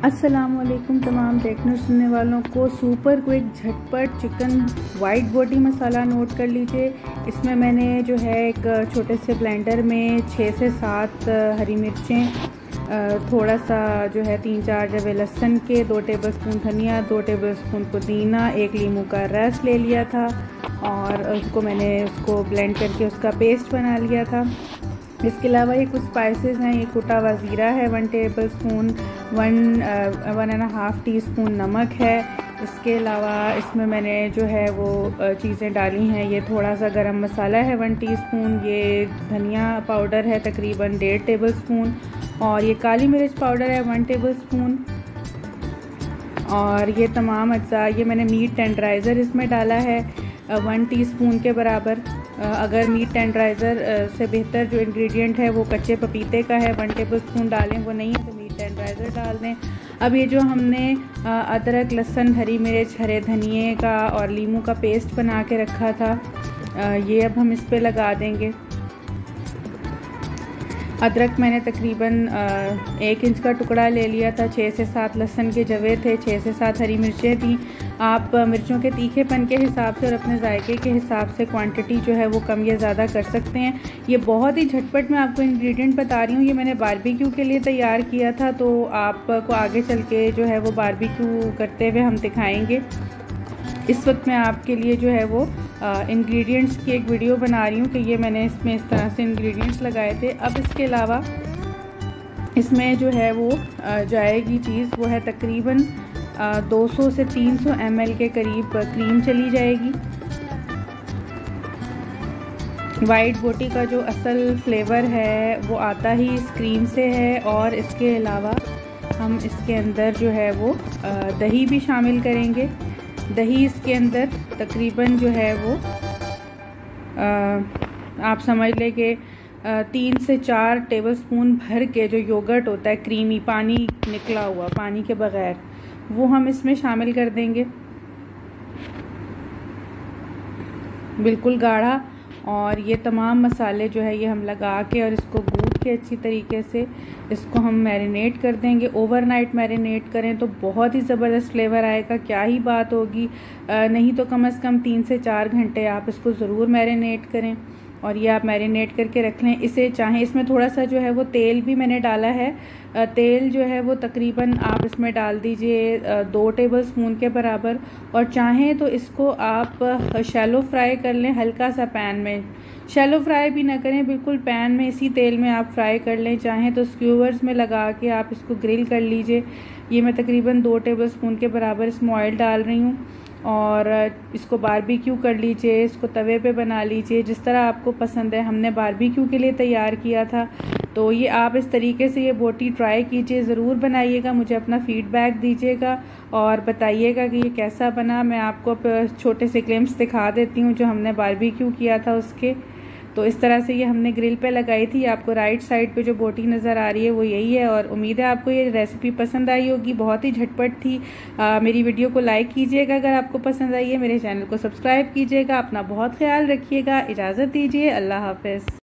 अस्सलामुअलैकुम तमाम देखने सुनने वालों को। सुपर क्विक झटपट चिकन वाइट बोटी मसाला नोट कर लीजिए। इसमें मैंने जो है एक छोटे से ब्लेंडर में 6 से 7 हरी मिर्चें, थोड़ा सा जो है 3-4 जवे लहसुन के, 2 टेबलस्पून धनिया, 2 टेबलस्पून पुदीना, 1 लीमू का रस ले लिया था और उसको ब्लेंड करके उसका पेस्ट बना लिया था। इसके अलावा ये कुछ स्पाइसेस हैं। ये कुटा हुआ ज़ीरा है 1 टेबलस्पून, 1.5 टीस्पून नमक है। इसके अलावा इसमें मैंने जो है वो चीज़ें डाली हैं। ये थोड़ा सा गरम मसाला है 1 टीस्पून, ये धनिया पाउडर है तकरीबन 1.5 टेबलस्पून और ये काली मिर्च पाउडर है 1 टेबलस्पून। और ये तमाम अज्जा, ये मैंने मीट टेंडराइज़र इसमें डाला है 1 टीस्पून के बराबर। अगर मीट टेंडराइज़र से बेहतर जो इंग्रेडिएंट है वो कच्चे पपीते का है, 1 टेबलस्पून डालें, वो नहीं है तो मीट टेंडराइज़र डाल दें। अब ये जो हमने अदरक, लहसुन, हरी मिर्च, हरे धनिए का और लीमू का पेस्ट बना के रखा था, ये अब हम इस पे लगा देंगे। अदरक मैंने तकरीबन 1 इंच का टुकड़ा ले लिया था, 6 से 7 लहसुन के जवे थे, 6 से 7 हरी मिर्चें थी। आप मिर्चों के तीखेपन के हिसाब से और अपने जायके के हिसाब से क्वांटिटी जो है वो कम या ज़्यादा कर सकते हैं। ये बहुत ही झटपट मैं आपको इंग्रेडिएंट बता रही हूँ। ये मैंने बारबेक्यू के लिए तैयार किया था, तो आपको आगे चल के जो है वो बारबेक्यू करते हुए हम दिखाएँगे। इस वक्त मैं आपके लिए जो है वो इंग्रेडिएंट्स की एक वीडियो बना रही हूँ कि ये मैंने इसमें इस तरह से इंग्रेडिएंट्स लगाए थे। अब इसके अलावा इसमें जो है वो जाएगी चीज़, वो है तकरीबन 200 से 300 ml के करीब क्रीम चली जाएगी। वाइट बोटी का जो असल फ्लेवर है वो आता ही इस क्रीम से है। और इसके अलावा हम इसके अंदर जो है वो दही भी शामिल करेंगे। दही इसके अंदर तकरीबन जो है वो आप समझ लें कि 3 से 4 टेबलस्पून भर के जो योगर्ट होता है, क्रीमी पानी निकला हुआ, पानी के बगैर, वो हम इसमें शामिल कर देंगे, बिल्कुल गाढ़ा। और ये तमाम मसाले जो है ये हम लगा के और इसको गूंथ के अच्छी तरीके से इसको हम मैरिनेट कर देंगे। ओवरनाइट मैरिनेट करें तो बहुत ही ज़बरदस्त फ्लेवर आएगा, क्या ही बात होगी। नहीं तो कम से कम 3 से 4 घंटे आप इसको ज़रूर मैरिनेट करें और ये आप मैरिनेट करके रख लें। इसे चाहें, इसमें थोड़ा सा जो है वो तेल भी मैंने डाला है। तेल जो है वो तकरीबन आप इसमें डाल दीजिए 2 टेबलस्पून के बराबर। और चाहें तो इसको आप शैलो फ्राई कर लें, हल्का सा पैन में। शैलो फ्राई भी ना करें, बिल्कुल पैन में इसी तेल में आप फ्राई कर लें। चाहें तो स्क्यूवर्स में लगा के आप इसको ग्रिल कर लीजिए। ये मैं तकरीबन 2 टेबलस्पून के बराबर इसमें ऑयल डाल रही हूँ और इसको बारबेक्यू कर लीजिए, इसको तवे पे बना लीजिए जिस तरह आपको पसंद है। हमने बारबेक्यू के लिए तैयार किया था, तो ये आप इस तरीके से ये बोटी ट्राई कीजिए, ज़रूर बनाइएगा, मुझे अपना फ़ीडबैक दीजिएगा और बताइएगा कि ये कैसा बना। मैं आपको छोटे से ग्लिम्स दिखा देती हूँ जो हमने बारबेक्यू किया था उसके। तो इस तरह से ये हमने ग्रिल पे लगाई थी। आपको राइट साइड पे जो बोटी नज़र आ रही है वो यही है। और उम्मीद है आपको ये रेसिपी पसंद आई होगी, बहुत ही झटपट थी। मेरी वीडियो को लाइक कीजिएगा अगर आपको पसंद आई है, मेरे चैनल को सब्सक्राइब कीजिएगा। अपना बहुत ख्याल रखिएगा, इजाज़त दीजिए, अल्लाह हाफ़िज़।